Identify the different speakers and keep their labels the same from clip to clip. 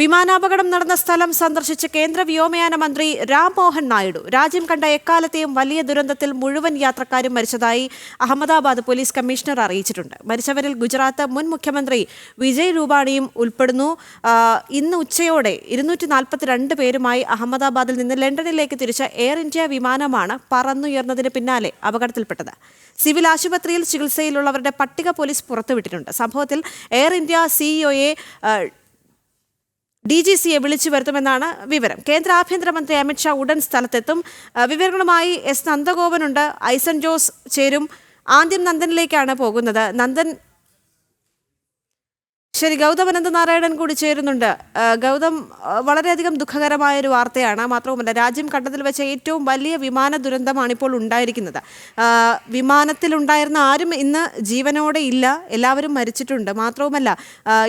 Speaker 1: വിമാനാപകടം നടന്ന സ്ഥലം സന്ദർശിച്ച കേന്ദ്ര വ്യോമയാന മന്ത്രി രാംമോഹൻ നായിഡു രാജ്യം കണ്ട എക്കാലത്തെയും വലിയ ദുരന്തത്തിൽ മുഴുവൻ യാത്രക്കാരും മരിച്ചതായി അഹമ്മദാബാദ് പോലീസ് കമ്മീഷണർ അറിയിച്ചിട്ടുണ്ട്. മരിച്ചവരിൽ ഗുജറാത്ത് മുൻ മുഖ്യമന്ത്രി വിജയ് രൂപാണിയും ഉൾപ്പെടുന്നു. ഇന്ന് ഉച്ചയോടെ 242 പേരുമായി അഹമ്മദാബാദിൽ നിന്ന് ലണ്ടനിലേക്ക് തിരിച്ച എയർ ഇന്ത്യ വിമാനമാണ് പറന്നുയർന്നതിന് പിന്നാലെ അപകടത്തിൽപ്പെട്ടത്. സിവിൽ ആശുപത്രിയിൽ ചികിത്സയിലുള്ളവരുടെ പട്ടിക പോലീസ് പുറത്തുവിട്ടിട്ടുണ്ട്. സംഭവത്തിൽ എയർ ഇന്ത്യ സിഇഒയെ DGCയെ വിളിച്ചു വരുത്തുമെന്നാണ് വിവരം. കേന്ദ്ര ആഭ്യന്തരമന്ത്രി അമിത്ഷാ ഉടൻ സ്ഥലത്തെത്തും. വിവരങ്ങളുമായി S. നന്ദഗോപനുണ്ട്. ഐസൺ ജോസ് ചേരും. ആദ്യം നന്ദനിലേക്കാണ് പോകുന്നത്. നന്ദൻ, ശരി, ഗൗതം അനന്തനാരായണൻ കൂടി ചേരുന്നുണ്ട്. ഗൗതം, വളരെയധികം ദുഃഖകരമായ ഒരു വാർത്തയാണ്. മാത്രവുമല്ല, രാജ്യം കണ്ടതിൽ വെച്ച ഏറ്റവും വലിയ വിമാന ദുരന്തമാണ് ഇപ്പോൾ ഉണ്ടായിരിക്കുന്നത്. വിമാനത്തിലുണ്ടായിരുന്ന ആരും ഇന്ന് ജീവനോടെ ഇല്ല, എല്ലാവരും മരിച്ചിട്ടുണ്ട്. മാത്രവുമല്ല,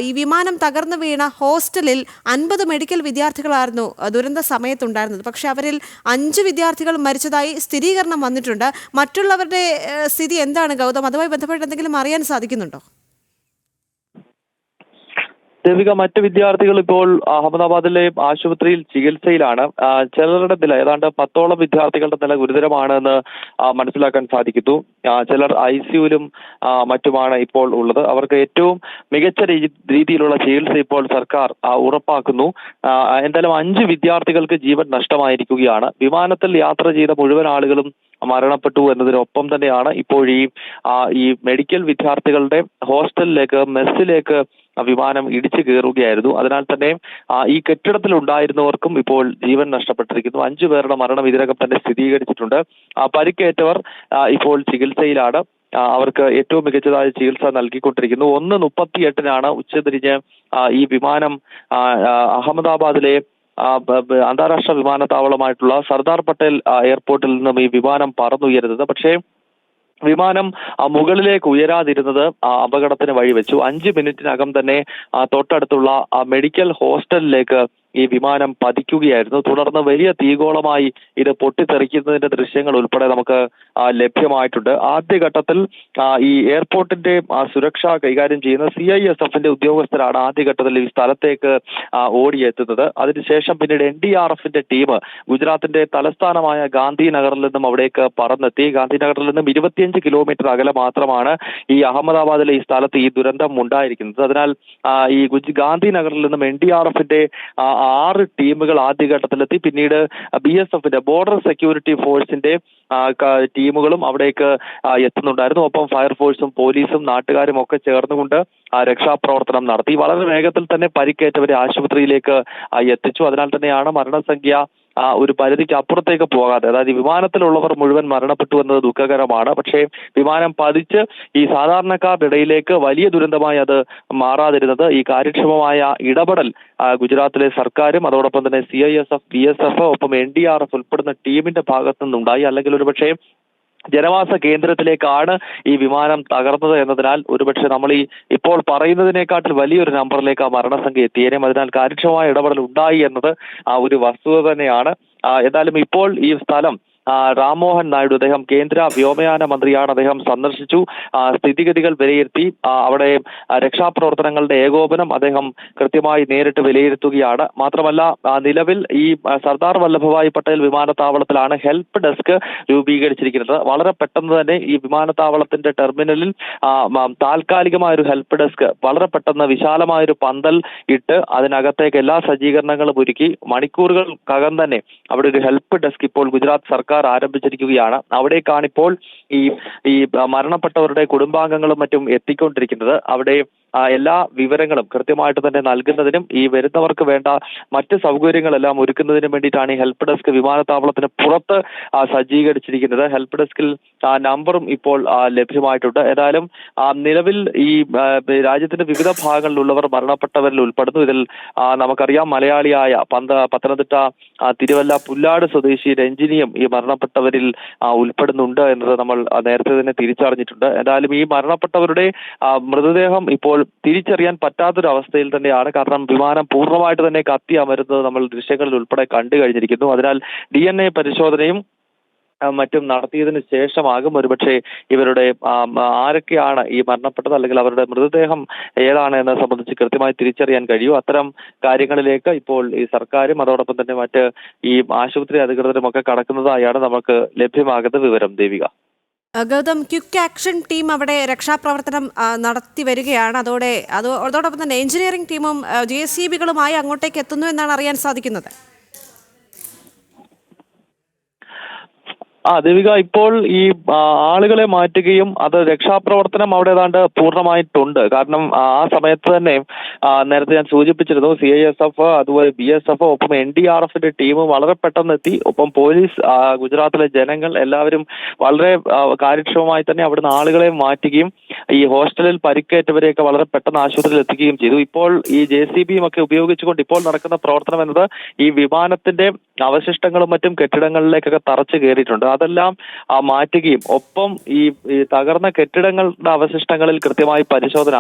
Speaker 1: ഈ വിമാനം തകർന്നു വീണ ഹോസ്റ്റലിൽ 50 മെഡിക്കൽ വിദ്യാർത്ഥികളായിരുന്നു ദുരന്ത സമയത്തുണ്ടായിരുന്നത്. പക്ഷെ അവരിൽ 5 വിദ്യാർത്ഥികൾ മരിച്ചതായി സ്ഥിരീകരണം വന്നിട്ടുണ്ട്. മറ്റുള്ളവരുടെ സ്ഥിതി എന്താണ് ഗൗതം? അതുമായി ബന്ധപ്പെട്ട് എന്തെങ്കിലും അറിയാൻ സാധിക്കുന്നുണ്ടോ?
Speaker 2: ദേവിക, മറ്റ് വിദ്യാർത്ഥികൾ ഇപ്പോൾ അഹമ്മദാബാദിലെ ആശുപത്രിയിൽ ചികിത്സയിലാണ്. ചിലരുടെ നില, ഏതാണ്ട് 10ഓളം വിദ്യാർത്ഥികളുടെ നില ഗുരുതരമാണെന്ന് മനസ്സിലാക്കാൻ സാധിക്കുന്നു. ചിലർ ICUവിലും മറ്റുമാണ് ഇപ്പോൾ ഉള്ളത്. അവർക്ക് ഏറ്റവും മികച്ച രീതിയിലുള്ള ചികിത്സ ഇപ്പോൾ സർക്കാർ ഉറപ്പാക്കുന്നു. എന്തായാലും 5 വിദ്യാർത്ഥികൾക്ക് ജീവൻ നഷ്ടമായിരിക്കുകയാണ്. വിമാനത്തിൽ യാത്ര ചെയ്ത മുഴുവൻ ആളുകളും മരണപ്പെട്ടു എന്നതിനൊപ്പം തന്നെയാണ് ഇപ്പോൾ ഈ മെഡിക്കൽ വിദ്യാർത്ഥികളുടെ ഹോസ്റ്റലിലേക്ക്, മെസ്സിലേക്ക് വിമാനം ഇടിച്ചു കയറുകയായിരുന്നു. അതിനാൽ തന്നെ ഈ കെട്ടിടത്തിൽ ഉണ്ടായിരുന്നവർക്കും ഇപ്പോൾ ജീവൻ നഷ്ടപ്പെട്ടിരിക്കുന്നു. 5 പേരുടെ മരണം ഇതിനകം തന്നെ സ്ഥിരീകരിച്ചിട്ടുണ്ട്. പരിക്കേറ്റവർ ഇപ്പോൾ ചികിത്സയിലാണ്. അവർക്ക് ഏറ്റവും മികച്ചതായ ചികിത്സ നൽകിക്കൊണ്ടിരിക്കുന്നു. 1:38 ഉച്ചതിരിഞ്ഞ് ഈ വിമാനം അഹമ്മദാബാദിലെ അന്താരാഷ്ട്ര വിമാനത്താവളമായിട്ടുള്ള സർദാർ പട്ടേൽ എയർപോർട്ടിൽ നിന്നും ഈ വിമാനം പറന്നുയരുന്നത്. പക്ഷേ വിമാനം മുകളിലേക്ക് ഉയരാതിരുന്നത് അപകടത്തിന് വഴിവെച്ചു. 5 മിനിറ്റിനകം തന്നെ തൊട്ടടുത്തുള്ള മെഡിക്കൽ ഹോസ്റ്റലിലേക്ക് ഈ വിമാനം പതിക്കുകയായിരുന്നു. തുടർന്ന് വലിയ തീഗോളമായി ഇത് പൊട്ടിത്തെറിക്കുന്നതിന്റെ ദൃശ്യങ്ങൾ ഉൾപ്പെടെ നമുക്ക് ലഭ്യമായിട്ടുണ്ട്. ആദ്യഘട്ടത്തിൽ ഈ എയർപോർട്ടിന്റെ സുരക്ഷ കൈകാര്യം ചെയ്യുന്ന CISFന്റെ ഉദ്യോഗസ്ഥരാണ് ആദ്യഘട്ടത്തിൽ ഈ സ്ഥലത്തേക്ക് ഓടിയെത്തുന്നത്. അതിനുശേഷം പിന്നീട് NDRFന്റെ ടീം ഗുജറാത്തിന്റെ തലസ്ഥാനമായ ഗാന്ധിനഗറിൽ നിന്നും അവിടേക്ക് പറന്നെത്തി. ഗാന്ധിനഗറിൽ നിന്നും 25 കിലോമീറ്റർ അകലെ മാത്രമാണ് ഈ അഹമ്മദാബാദിലെ ഈ സ്ഥലത്ത് ഈ ദുരന്തം ഉണ്ടായിരിക്കുന്നത്. അതിനാൽ ഈ ഗാന്ധിനഗറിൽ നിന്നും NDRFന്റെ 6 ടീമുകൾ ആദ്യഘട്ടത്തിലെത്തി. പിന്നീട് BSFന്റെ ബോർഡർ സെക്യൂരിറ്റി ഫോഴ്സിന്റെ ടീമുകളും അവിടേക്ക് എത്തുന്നുണ്ടായിരുന്നു. ഒപ്പം ഫയർഫോഴ്സും പോലീസും നാട്ടുകാരും ഒക്കെ ചേർന്നുകൊണ്ട് രക്ഷാപ്രവർത്തനം നടത്തി. വളരെ വേഗത്തിൽ തന്നെ പരിക്കേറ്റവരെ ആശുപത്രിയിലേക്ക് എത്തിച്ചു. അതിനാൽ തന്നെയാണ് മരണസംഖ്യ ഒരു പരിധിക്ക് അപ്പുറത്തേക്ക് പോകാതെ, അതായത് വിമാനത്തിലുള്ളവർ മുഴുവൻ മരണപ്പെട്ടു എന്നത് ദുഃഖകരമാണ്. പക്ഷേ വിമാനം പതിച്ച് ഈ സാധാരണക്കാരുടെ ഇടയിലേക്ക് വലിയ ദുരന്തമായി അത് മാറാതിരുന്നത് ഈ കാര്യക്ഷമമായ ഇടപെടൽ ഗുജറാത്തിലെ സർക്കാരും അതോടൊപ്പം തന്നെ CISF, BSF, ഒപ്പം NDRF ഉൾപ്പെടുന്ന ടീമിന്റെ ഭാഗത്തു നിന്നുണ്ടായി. അല്ലെങ്കിൽ ഒരുപക്ഷെ ജനവാസ കേന്ദ്രത്തിലേക്കാണ് ഈ വിമാനം തകർന്നത് എന്നതിനാൽ ഒരുപക്ഷെ നമ്മൾ ഇപ്പോൾ പറയുന്നതിനെക്കാട്ടിൽ വലിയൊരു നമ്പറിലേക്ക് ആ മരണസംഖ്യ എത്തിയേനെ. അതിനാൽ കാര്യക്ഷമമായ ഇടപെടൽ ഉണ്ടായി എന്നത് ഒരു വസ്തുത തന്നെയാണ്. എന്തായാലും ഇപ്പോൾ ഈ സ്ഥലം രാംമോഹൻ നായിഡു, അദ്ദേഹം കേന്ദ്ര വ്യോമയാന മന്ത്രിയാണ്, അദ്ദേഹം സന്ദർശിച്ചു. സ്ഥിതിഗതികൾ വിലയിരുത്തി. അവിടെ രക്ഷാപ്രവർത്തനങ്ങളുടെ ഏകോപനം അദ്ദേഹം കൃത്യമായി നേരിട്ട് വിലയിരുത്തുകയാണ്. മാത്രമല്ല, നിലവിൽ ഈ സർദാർ വല്ലഭഭായ് പട്ടേൽ വിമാനത്താവളത്തിലാണ് ഹെൽപ്പ് ഡെസ്ക് രൂപീകരിച്ചിരിക്കുന്നത്. വളരെ പെട്ടെന്ന് തന്നെ ഈ വിമാനത്താവളത്തിന്റെ ടെർമിനലിൽ താൽക്കാലികമായ ഒരു ഹെൽപ്പ് ഡെസ്ക്, വളരെ പെട്ടെന്ന് വിശാലമായൊരു പന്തൽ ഇട്ട് അതിനകത്തേക്ക് എല്ലാ സജ്ജീകരണങ്ങളും ഒരുക്കി മണിക്കൂറുകൾക്കകം തന്നെ അവിടെ ഒരു ഹെൽപ്പ് ഡെസ്ക് ഇപ്പോൾ ഗുജറാത്ത് സർക്കാർ ആരംഭിച്ചിരിക്കുകയാണ്. അവിടേക്കാണിപ്പോൾ ഈ മരണപ്പെട്ടവരുടെ കുടുംബാംഗങ്ങളും മറ്റും എത്തിക്കൊണ്ടിരിക്കുന്നത്. അവിടെ എല്ലാ വിവരങ്ങളും കൃത്യമായിട്ട് തന്നെ നൽകുന്നതിനും ഈ വരുന്നവർക്ക് വേണ്ട മറ്റ് സൗകര്യങ്ങളെല്ലാം ഒരുക്കുന്നതിനും വേണ്ടിയിട്ടാണ് ഈ ഹെൽപ്പ് ഡെസ്ക് വിമാനത്താവളത്തിന് പുറത്ത് സജ്ജീകരിച്ചിരിക്കുന്നത്. ഹെൽപ്പ് ഡെസ്കിൽ നമ്പറും ഇപ്പോൾ ലഭ്യമായിട്ടുണ്ട്. ഏതായാലും നിലവിൽ ഈ രാജ്യത്തിന്റെ വിവിധ ഭാഗങ്ങളിലുള്ളവർ മരണപ്പെട്ടവരിൽ ഉൾപ്പെടുന്നു. ഇതിൽ നമുക്കറിയാം മലയാളിയായ പത്തനംതിട്ട തിരുവല്ല പുല്ലാട് സ്വദേശി രഞ്ജിനിയും ഈ മരണപ്പെട്ടവരിൽ ഉൾപ്പെടുന്നുണ്ട് എന്നത് നമ്മൾ നേരത്തെ തന്നെ തിരിച്ചറിഞ്ഞിട്ടുണ്ട്. എന്തായാലും ഈ മരണപ്പെട്ടവരുടെ മൃതദേഹം ഇപ്പോൾ തിരിച്ചറിയാൻ പറ്റാത്തൊരു അവസ്ഥയിൽ തന്നെയാണ്. കാരണം വിമാനം പൂർണ്ണമായിട്ട് തന്നെ കത്തി അമരുന്നത് നമ്മൾ ദൃശ്യങ്ങളിൽ ഉൾപ്പെടെ കണ്ടു കഴിഞ്ഞിരിക്കുന്നു. അതിനാൽ DNA പരിശോധനയും മറ്റും നടത്തിയതിനു ശേഷമാകും ഒരുപക്ഷെ ഇവരുടെ ആരൊക്കെയാണ് ഈ മരണപ്പെട്ടത് അല്ലെങ്കിൽ അവരുടെ മൃതദേഹം ഏതാണ് എന്നത് സംബന്ധിച്ച് കൃത്യമായി തിരിച്ചറിയാൻ കഴിയൂ. അത്തരം കാര്യങ്ങളിലേക്ക് ഇപ്പോൾ ഈ സർക്കാരും അതോടൊപ്പം തന്നെ മറ്റ് ഈ ആശുപത്രി അധികൃതരും ഒക്കെ കടക്കുന്നതായാണ് നമുക്ക് ലഭ്യമാകുന്ന വിവരം. Devika.
Speaker 1: Gautam, quick action team അവിടെ രക്ഷാപ്രവർത്തനം നടത്തി വരികയാണ്. അതോടൊപ്പം തന്നെ എഞ്ചിനീയറിംഗ് ടീമും JCBകളുമായി അങ്ങോട്ടേക്ക് എത്തുന്നു എന്നാണ് അറിയാൻ സാധിക്കുന്നത്.
Speaker 2: ദേവിക, ഇപ്പോൾ ഈ ആളുകളെ മാറ്റുകയും അത് രക്ഷാപ്രവർത്തനം അവിടെ ഏതാണ്ട് പൂർണ്ണമായിട്ടുണ്ട്. കാരണം ആ സമയത്ത് തന്നെ നേരത്തെ ഞാൻ സൂചിപ്പിച്ചിരുന്നു, CISF അതുപോലെ BSF ഒപ്പം NDRFന്റെ ടീം വളരെ പെട്ടെന്ന് എത്തി. ഒപ്പം പോലീസ്, ഗുജറാത്തിലെ ജനങ്ങൾ എല്ലാവരും വളരെ കാര്യക്ഷമമായി തന്നെ അവിടുന്ന് ആളുകളെ മാറ്റുകയും ഈ ഹോസ്റ്റലിൽ പരിക്കേറ്റവരെയൊക്കെ വളരെ പെട്ടെന്ന് ആശുപത്രിയിൽ എത്തിക്കുകയും ചെയ്തു. ഇപ്പോൾ ഈ JCBയും ഒക്കെ ഉപയോഗിച്ചുകൊണ്ട് ഇപ്പോൾ നടക്കുന്ന പ്രവർത്തനം എന്നത് ഈ വിമാനത്തിന്റെ അവശിഷ്ടങ്ങളും മറ്റും കെട്ടിടങ്ങളിലേക്കൊക്കെ തറച്ചു കയറിയിട്ടുണ്ട്. അതെല്ലാം മാറ്റുകയും ഒപ്പം ഈ തകർന്ന കെട്ടിടങ്ങളുടെ അവശിഷ്ടങ്ങളിൽ കൃത്യമായി പരിശോധന,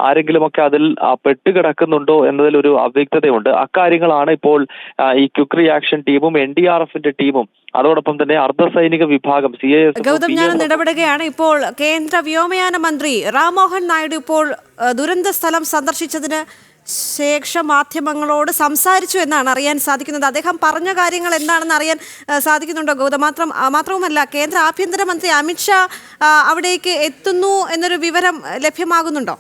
Speaker 2: ആരെങ്കിലുമൊക്കെ അതിൽ പെട്ടുകിടക്കുന്നുണ്ടോ എന്നതിലൊരു അവ്യക്തതയുണ്ട്. അക്കാര്യങ്ങളാണ് ഇപ്പോൾ ഈ ക്വിക്ക് റിയാക്ഷൻ ടീമും NDRFന്റെ ടീമും അതോടൊപ്പം തന്നെ അർദ്ധസൈനിക വിഭാഗം CISF.
Speaker 1: ഗൗതം, ഞാൻ ഇടപെടുകയാണ്. ഇപ്പോൾ കേന്ദ്ര വ്യോമയാന മന്ത്രി റാം മോഹൻ നായിഡു ഇപ്പോൾ ദുരന്ത സ്ഥലം സന്ദർശിച്ചതിന് ശേഷം മാധ്യമങ്ങളോട് സംസാരിച്ചു എന്നാണ് അറിയാൻ സാധിക്കുന്നത്. അദ്ദേഹം പറഞ്ഞ കാര്യങ്ങൾ എന്താണെന്ന് അറിയാൻ സാധിക്കുന്നുണ്ടോ ഗൗതം? മാത്രവുമല്ല, കേന്ദ്ര ആഭ്യന്തരമന്ത്രി അമിത്ഷാ അവിടേക്ക് എത്തുന്നു എന്നൊരു വിവരം ലഭ്യമാകുന്നുണ്ടോ?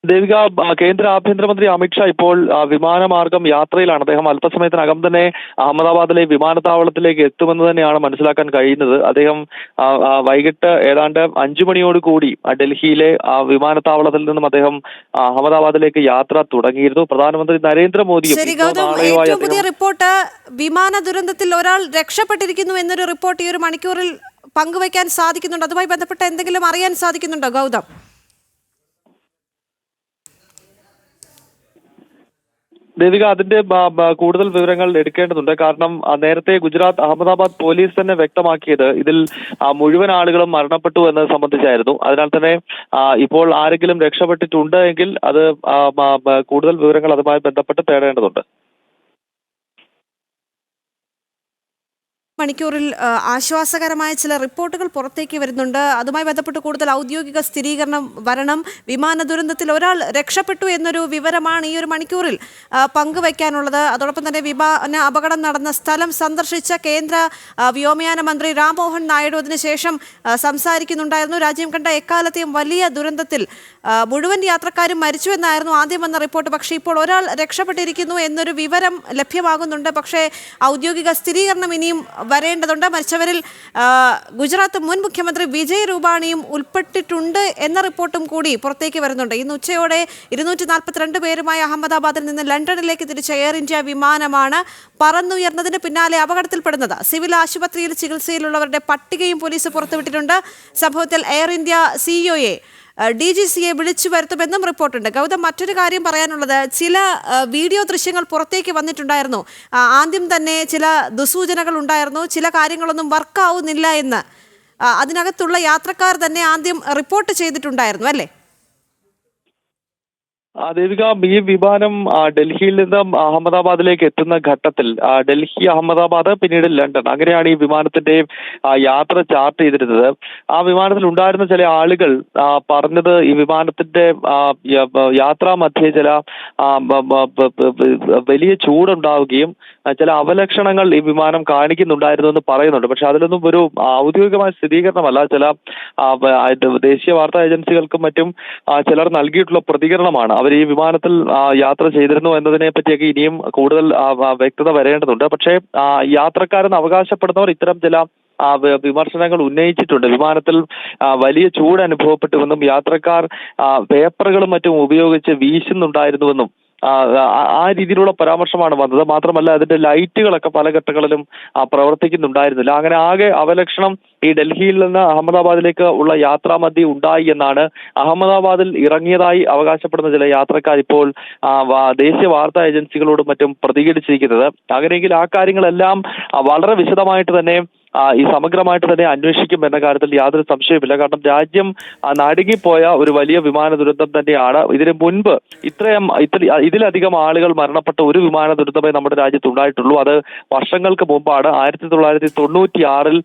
Speaker 2: ദേവിക, കേന്ദ്ര ആഭ്യന്തരമന്ത്രി അമിത്ഷാ ഇപ്പോൾ വിമാനമാർഗം യാത്രയിലാണ്. അദ്ദേഹം അല്പസമയത്തിനകം തന്നെ അഹമ്മദാബാദിലെ വിമാനത്താവളത്തിലേക്ക് എത്തുമെന്ന് തന്നെയാണ് മനസ്സിലാക്കാൻ കഴിയുന്നത്. അദ്ദേഹം വൈകിട്ട് ഏതാണ്ട് 5 മണിയോടുകൂടി ഡൽഹിയിലെ വിമാനത്താവളത്തിൽ നിന്നും അദ്ദേഹം അഹമ്മദാബാദിലേക്ക് യാത്ര തുടങ്ങിയിരുന്നു. പ്രധാനമന്ത്രി നരേന്ദ്രമോദിയും
Speaker 1: ഏറ്റവും പുതിയ റിപ്പോർട്ട്, വിമാന ദുരന്തത്തിൽ ഒരാൾ രക്ഷപ്പെട്ടിരിക്കുന്നു എന്നൊരു റിപ്പോർട്ട് ഈ ഒരു മണിക്കൂറിൽ പങ്കുവയ്ക്കാൻ സാധിക്കുന്നുണ്ട്. അതുമായി ബന്ധപ്പെട്ട എന്തെങ്കിലും അറിയാൻ സാധിക്കുന്നുണ്ടോ ഗൗതം?
Speaker 2: ദേവിക, അതിന്റെ കൂടുതൽ വിവരങ്ങൾ എടുക്കേണ്ടതുണ്ട്. കാരണം നേരത്തെ ഗുജറാത്ത് അഹമ്മദാബാദ് പോലീസ് തന്നെ വ്യക്തമാക്കിയത് ഇതിൽ മുഴുവൻ ആളുകളും മരണപ്പെട്ടു എന്നത് സംബന്ധിച്ചായിരുന്നു. അതിനാൽ തന്നെ ഇപ്പോൾ ആരെങ്കിലും രക്ഷപ്പെട്ടിട്ടുണ്ട് എങ്കിൽ അത് കൂടുതൽ വിവരങ്ങൾ അതുമായി ബന്ധപ്പെട്ട് തേടേണ്ടതുണ്ട്.
Speaker 1: മണിക്കൂറിൽ ആശ്വാസകരമായ ചില റിപ്പോർട്ടുകൾ പുറത്തേക്ക് വരുന്നുണ്ട്. അതുമായി ബന്ധപ്പെട്ട് കൂടുതൽ ഔദ്യോഗിക സ്ഥിരീകരണം വരണം. വിമാന ദുരന്തത്തിൽ ഒരാൾ രക്ഷപ്പെട്ടു എന്നൊരു വിവരമാണ് ഈ ഒരു മണിക്കൂറിൽ പങ്കുവയ്ക്കാനുള്ളത്. അതോടൊപ്പം തന്നെ വിമാന അപകടം നടന്ന സ്ഥലം സന്ദർശിച്ച കേന്ദ്ര വ്യോമയാന മന്ത്രി റാം മോഹൻ നായിഡു അതിനുശേഷം സംസാരിക്കുന്നുണ്ടായിരുന്നു. രാജ്യം കണ്ട എക്കാലത്തെയും വലിയ ദുരന്തത്തിൽ മുഴുവൻ യാത്രക്കാരും മരിച്ചു എന്നായിരുന്നു ആദ്യം വന്ന റിപ്പോർട്ട്. പക്ഷേ ഇപ്പോൾ ഒരാൾ രക്ഷപ്പെട്ടിരിക്കുന്നു എന്നൊരു വിവരം ലഭ്യമാകുന്നുണ്ട്. പക്ഷേ ഔദ്യോഗിക സ്ഥിരീകരണം ഇനിയും വരേണ്ടതുണ്ട്. മരിച്ചവരിൽ ഗുജറാത്ത് മുൻ മുഖ്യമന്ത്രി വിജയ് രൂപാണിയും ഉൾപ്പെട്ടിട്ടുണ്ട് എന്ന റിപ്പോർട്ടും കൂടി പുറത്തേക്ക് വരുന്നുണ്ട്. ഇന്ന് ഉച്ചയോടെ 242 പേരുമായി അഹമ്മദാബാദിൽ നിന്ന് ലണ്ടനിലേക്ക് തിരിച്ച എയർ ഇന്ത്യ വിമാനമാണ് പറന്നുയർന്നതിന് പിന്നാലെ അപകടത്തിൽപ്പെടുന്നത്. സിവിൽ ആശുപത്രിയിൽ ചികിത്സയിലുള്ളവരുടെ പട്ടികയും പോലീസ് പുറത്തുവിട്ടിട്ടുണ്ട്. സംഭവത്തിൽ എയർ ഇന്ത്യ CEOയെ DGCയെ വിളിച്ചു വരുത്തുമെന്നും റിപ്പോർട്ടുണ്ട്. ഗൗതം, മറ്റൊരു കാര്യം പറയാനുള്ളത്, ചില വീഡിയോ ദൃശ്യങ്ങൾ പുറത്തേക്ക് വന്നിട്ടുണ്ടായിരുന്നു. ആദ്യം തന്നെ ചില ദുസൂചനകൾ ഉണ്ടായിരുന്നു, ചില കാര്യങ്ങളൊന്നും വർക്കാവുന്നില്ല എന്ന് അതിനകത്തുള്ള യാത്രക്കാർ തന്നെ ആദ്യം റിപ്പോർട്ട് ചെയ്തിട്ടുണ്ടായിരുന്നു, അല്ലേ?
Speaker 2: ദേവിക, ഈ വിമാനം ഡൽഹിയിൽ നിന്ന് അഹമ്മദാബാദിലേക്ക് എത്തുന്ന ഘട്ടത്തിൽ ഡൽഹി, അഹമ്മദാബാദ്, പിന്നീട് ലണ്ടൻ, അങ്ങനെയാണ് ഈ വിമാനത്തിന്റെ യാത്ര ചാർട്ട് ചെയ്തിരുന്നത്. ആ വിമാനത്തിൽ ഉണ്ടായിരുന്ന ചില ആളുകൾ പറഞ്ഞത് ഈ വിമാനത്തിന്റെ യാത്രാ മധ്യേ ചില വലിയ ചൂടുണ്ടാവുകയും ചില അവലക്ഷണങ്ങൾ ഈ വിമാനം കാണിക്കുന്നുണ്ടായിരുന്നു എന്ന് പറയുന്നുണ്ട്. പക്ഷെ അതിലൊന്നും ഒരു ഔദ്യോഗികമായ സ്ഥിരീകരണമല്ല. ചില ദേശീയ വാർത്താ ഏജൻസികൾക്കും മറ്റും ചിലർ നൽകിയിട്ടുള്ള പ്രതികരണമാണ്. അവർ ഈ വിമാനത്തിൽ യാത്ര ചെയ്തിരുന്നു എന്നതിനെ പറ്റിയൊക്കെ ഇനിയും കൂടുതൽ വ്യക്തത വരേണ്ടതുണ്ട്. പക്ഷേ യാത്രക്കാരെന്ന് അവകാശപ്പെടുന്നവർ ഇത്തരം ചില വിമർശനങ്ങൾ ഉന്നയിച്ചിട്ടുണ്ട്. വിമാനത്തിൽ വലിയ ചൂട് അനുഭവപ്പെട്ടുവെന്നും യാത്രക്കാർ പേപ്പറുകളും മറ്റും ഉപയോഗിച്ച് വീശുന്നുണ്ടായിരുന്നുവെന്നും ആ രീതിയിലുള്ള പരാമർശമാണ് വന്നത്. മാത്രമല്ല അതിന്റെ ലൈറ്റുകളൊക്കെ പല ഘട്ടങ്ങളിലും പ്രവർത്തിക്കുന്നുണ്ടായിരുന്നില്ല. അങ്ങനെ ആകെ അവലക്ഷണം ഈ ഡൽഹിയിൽ നിന്ന് അഹമ്മദാബാദിലേക്ക് ഉള്ള യാത്രാമധ്യേ ഉണ്ടായി എന്നാണ് അഹമ്മദാബാദിൽ ഇറങ്ങിയതായി അവകാശപ്പെടുന്ന ചില യാത്രക്കാർ ഇപ്പോൾ ദേശീയ വാർത്താ ഏജൻസികളോടും മറ്റും പ്രതികരിച്ചിരിക്കുന്നത്. അങ്ങനെയെങ്കിൽ ആ കാര്യങ്ങളെല്ലാം വളരെ വിശദമായിട്ട് തന്നെ ഈ സമഗ്രമായിട്ട് തന്നെ അന്വേഷിക്കും എന്ന കാര്യത്തിൽ യാതൊരു സംശയവുമില്ല. കാരണം രാജ്യം നടുങ്ങിപ്പോയ ഒരു വലിയ വിമാന ദുരന്തം തന്നെയാണ്. ഇതിനു മുൻപ് ഇതിലധികം ആളുകൾ മരണപ്പെട്ട ഒരു വിമാന ദുരന്തമേ നമ്മുടെ രാജ്യത്ത് ഉണ്ടായിട്ടുള്ളൂ. അത് വർഷങ്ങൾക്ക് മുമ്പാണ്. 1996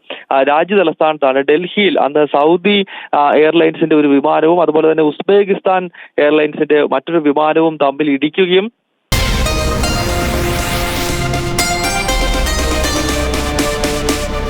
Speaker 2: രാജ്യ തലസ്ഥാനത്താണ് ഡൽഹിയിൽ അന്ന് സൗദി എയർലൈൻസിന്റെ ഒരു വിമാനവും അതുപോലെ തന്നെ ഉസ്ബെക്കിസ്ഥാൻ എയർലൈൻസിന്റെ മറ്റൊരു വിമാനവും തമ്മിൽ ഇടിക്കുകയും